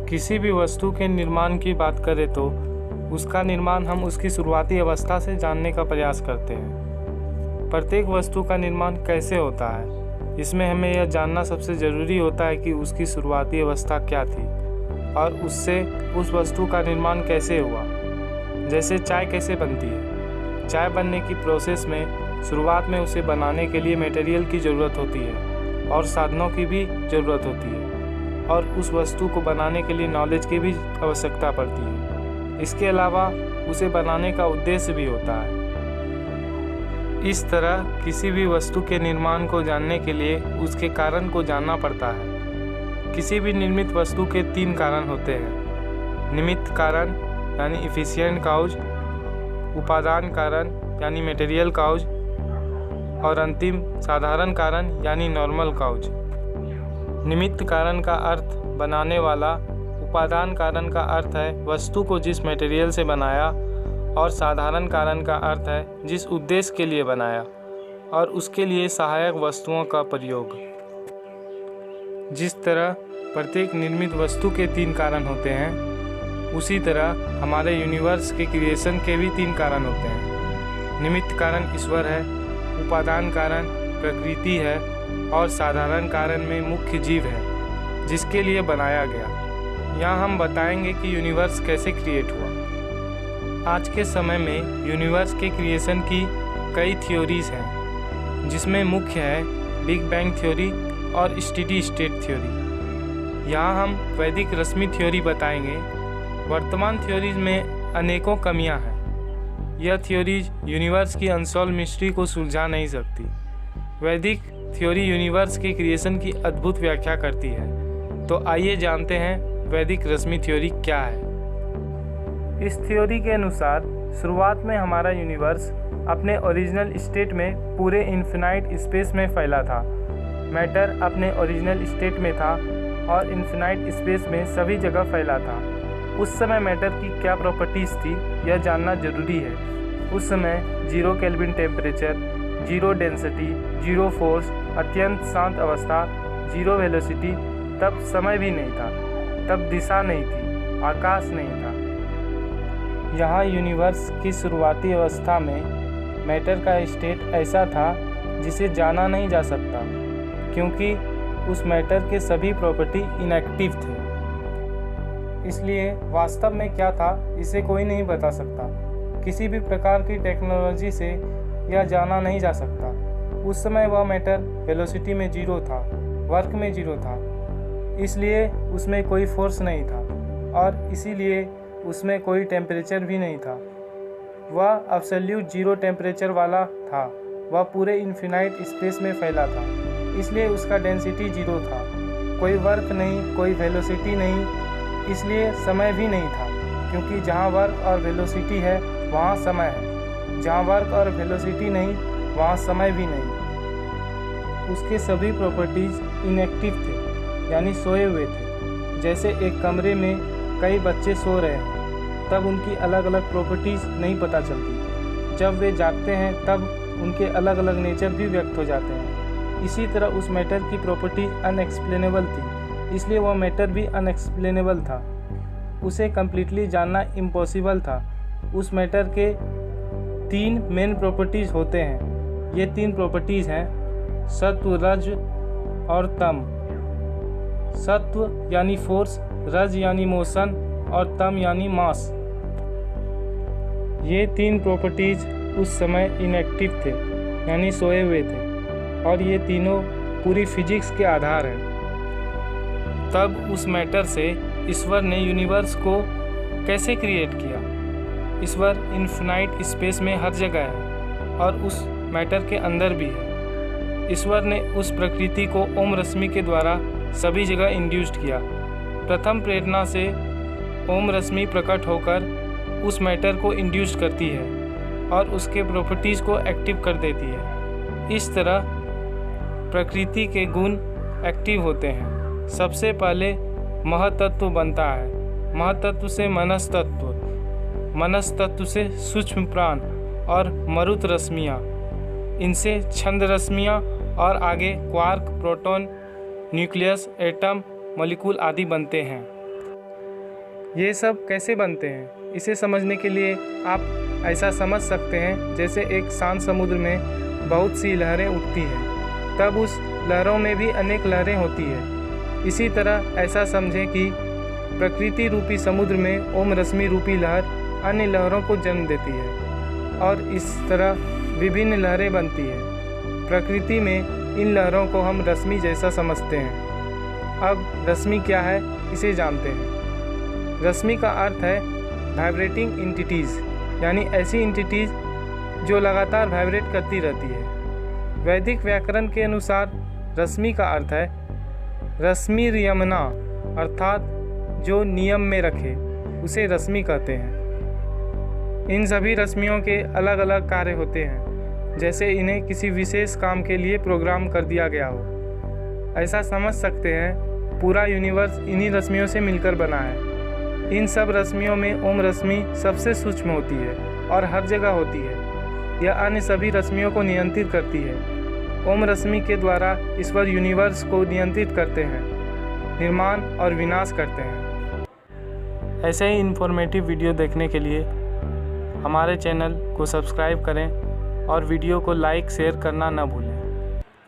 किसी भी वस्तु के निर्माण की बात करें तो उसका निर्माण हम उसकी शुरुआती अवस्था से जानने का प्रयास करते हैं। प्रत्येक वस्तु का निर्माण कैसे होता है, इसमें हमें यह जानना सबसे ज़रूरी होता है कि उसकी शुरुआती अवस्था क्या थी और उससे उस वस्तु का निर्माण कैसे हुआ। जैसे चाय कैसे बनती है। चाय बनने की प्रोसेस में शुरुआत में उसे बनाने के लिए मटेरियल की ज़रूरत होती है और साधनों की भी ज़रूरत होती है और उस वस्तु को बनाने के लिए नॉलेज की भी आवश्यकता पड़ती है। इसके अलावा उसे बनाने का उद्देश्य भी होता है। इस तरह किसी भी वस्तु के निर्माण को जानने के लिए उसके कारण को जानना पड़ता है। किसी भी निर्मित वस्तु के 3 कारण होते हैं: निमित्त कारण यानी इफिशिएंट काउज, उपादान कारण यानी मटेरियल काउज और अंतिम साधारण कारण यानी नॉर्मल काउज। निमित्त कारण का अर्थ बनाने वाला, उपादान कारण का अर्थ है वस्तु को जिस मटेरियल से बनाया और साधारण कारण का अर्थ है जिस उद्देश्य के लिए बनाया और उसके लिए सहायक वस्तुओं का प्रयोग। जिस तरह प्रत्येक निर्मित वस्तु के 3 कारण होते हैं, उसी तरह हमारे यूनिवर्स के क्रिएशन के भी 3 कारण होते हैं। निमित्त कारण ईश्वर है, उपादान कारण प्रकृति है और साधारण कारण में मुख्य जीव है जिसके लिए बनाया गया। यहाँ हम बताएंगे कि यूनिवर्स कैसे क्रिएट हुआ। आज के समय में यूनिवर्स के क्रिएशन की कई थ्योरीज हैं, जिसमें मुख्य है बिग बैंग थ्योरी और स्टेडी स्टेट थ्योरी। यहाँ हम वैदिक रश्मि थ्योरी बताएंगे। वर्तमान थ्योरीज में अनेकों कमियाँ हैं। यह थ्योरीज यूनिवर्स की अनसॉल्व मिस्ट्री को सुलझा नहीं सकती। वैदिक थ्योरी यूनिवर्स के क्रिएशन की अद्भुत व्याख्या करती है। तो आइए जानते हैं वैदिक रश्मि थ्योरी क्या है। इस थ्योरी के अनुसार शुरुआत में हमारा यूनिवर्स अपने ओरिजिनल स्टेट में पूरे इन्फिनाइट स्पेस में फैला था। मैटर अपने ओरिजिनल स्टेट में था और इन्फिनाइट स्पेस में सभी जगह फैला था। उस समय मैटर की क्या प्रॉपर्टीज़ थी, यह जानना जरूरी है। उस समय 0 केल्विन टेम्परेचर, 0 डेंसिटी, 0 फोर्स, अत्यंत शांत अवस्था, 0 वेलोसिटी। तब समय भी नहीं था, तब दिशा नहीं थी, आकाश नहीं था। यहाँ यूनिवर्स की शुरुआती अवस्था में मैटर का स्टेट ऐसा था जिसे जाना नहीं जा सकता, क्योंकि उस मैटर के सभी प्रॉपर्टी इनएक्टिव थे। इसलिए वास्तव में क्या था इसे कोई नहीं बता सकता। किसी भी प्रकार की टेक्नोलॉजी से यह जाना नहीं जा सकता। उस समय वह मैटर वेलोसिटी में 0 था, वर्क में 0 था, इसलिए उसमें कोई फोर्स नहीं था और इसीलिए उसमें कोई टेम्परेचर भी नहीं था। वह एब्सोल्यूट 0 टेम्परेचर वाला था। वह पूरे इन्फिनाइट स्पेस में फैला था, इसलिए उसका डेंसिटी 0 था। कोई वर्क नहीं, कोई वेलोसिटी नहीं, इसलिए समय भी नहीं था, क्योंकि जहाँ वर्क और वेलोसिटी है वहाँ समय है। जहाँ वर्क और वेलोसिटी नहीं, वहाँ समय भी नहीं। उसके सभी प्रॉपर्टीज़ इनएक्टिव थे, यानी सोए हुए थे। जैसे एक कमरे में कई बच्चे सो रहे हैं, तब उनकी अलग अलग प्रॉपर्टीज़ नहीं पता चलती। जब वे जागते हैं तब उनके अलग अलग नेचर भी व्यक्त हो जाते हैं। इसी तरह उस मैटर की प्रॉपर्टी अनएक्सप्लेनेबल थी, इसलिए वह मैटर भी अनएक्सप्लेनेबल था। उसे कम्प्लीटली जानना इम्पॉसिबल था। उस मैटर के 3 मेन प्रॉपर्टीज़ होते हैं। ये 3 प्रॉपर्टीज़ हैं सत्व, रज और तम। सत्व यानी फोर्स, रज यानी मोशन और तम यानी मास। ये 3 प्रॉपर्टीज़ उस समय इनएक्टिव थे, यानी सोए हुए थे, और ये तीनों पूरी फिजिक्स के आधार हैं। तब उस मैटर से ईश्वर ने यूनिवर्स को कैसे क्रिएट किया। ईश्वर इन्फिनाइट स्पेस में हर जगह है और उस मैटर के अंदर भी है। ईश्वर ने उस प्रकृति को ओम रश्मि के द्वारा सभी जगह इंड्यूस्ड किया। प्रथम प्रेरणा से ओम रश्मि प्रकट होकर उस मैटर को इंड्यूस करती है और उसके प्रॉपर्टीज़ को एक्टिव कर देती है। इस तरह प्रकृति के गुण एक्टिव होते हैं। सबसे पहले महतत्व बनता है, महतत्व से मनस्तत्व, मनस्तत्व से सूक्ष्म प्राण और मरुत रश्मियाँ, इनसे छंद रश्मियाँ और आगे quark, proton, nucleus, atom, molecule आदि बनते हैं। ये सब कैसे बनते हैं, इसे समझने के लिए आप ऐसा समझ सकते हैं जैसे एक शांत समुद्र में बहुत सी लहरें उठती हैं, तब उस लहरों में भी अनेक लहरें होती है। इसी तरह ऐसा समझें कि प्रकृति रूपी समुद्र में ओम रश्मि रूपी लहर अन्य लहरों को जन्म देती है और इस तरह विभिन्न लहरें बनती हैं। प्रकृति में इन लहरों को हम रश्मि जैसा समझते हैं। अब रश्मि क्या है, इसे जानते हैं। रश्मि का अर्थ है वाइब्रेटिंग एंटिटीज़, यानी ऐसी एंटिटीज़ जो लगातार वाइब्रेट करती रहती है। वैदिक व्याकरण के अनुसार रश्मि का अर्थ है रश्मिर्यमना, अर्थात जो नियम में रखे उसे रश्मि कहते हैं। इन सभी रश्मियों के अलग अलग कार्य होते हैं, जैसे इन्हें किसी विशेष काम के लिए प्रोग्राम कर दिया गया हो। ऐसा समझ सकते हैं पूरा यूनिवर्स इन्हीं रश्मियों से मिलकर बना है। इन सब रश्मियों में ओम रश्मि सबसे सूक्ष्म होती है और हर जगह होती है। यह अन्य सभी रश्मियों को नियंत्रित करती है। ओम रश्मि के द्वारा ईश्वर यूनिवर्स को नियंत्रित करते हैं, निर्माण और विनाश करते हैं। ऐसे ही इन्फॉर्मेटिव वीडियो देखने के लिए हमारे चैनल को सब्सक्राइब करें और वीडियो को लाइक शेयर करना न भूलें।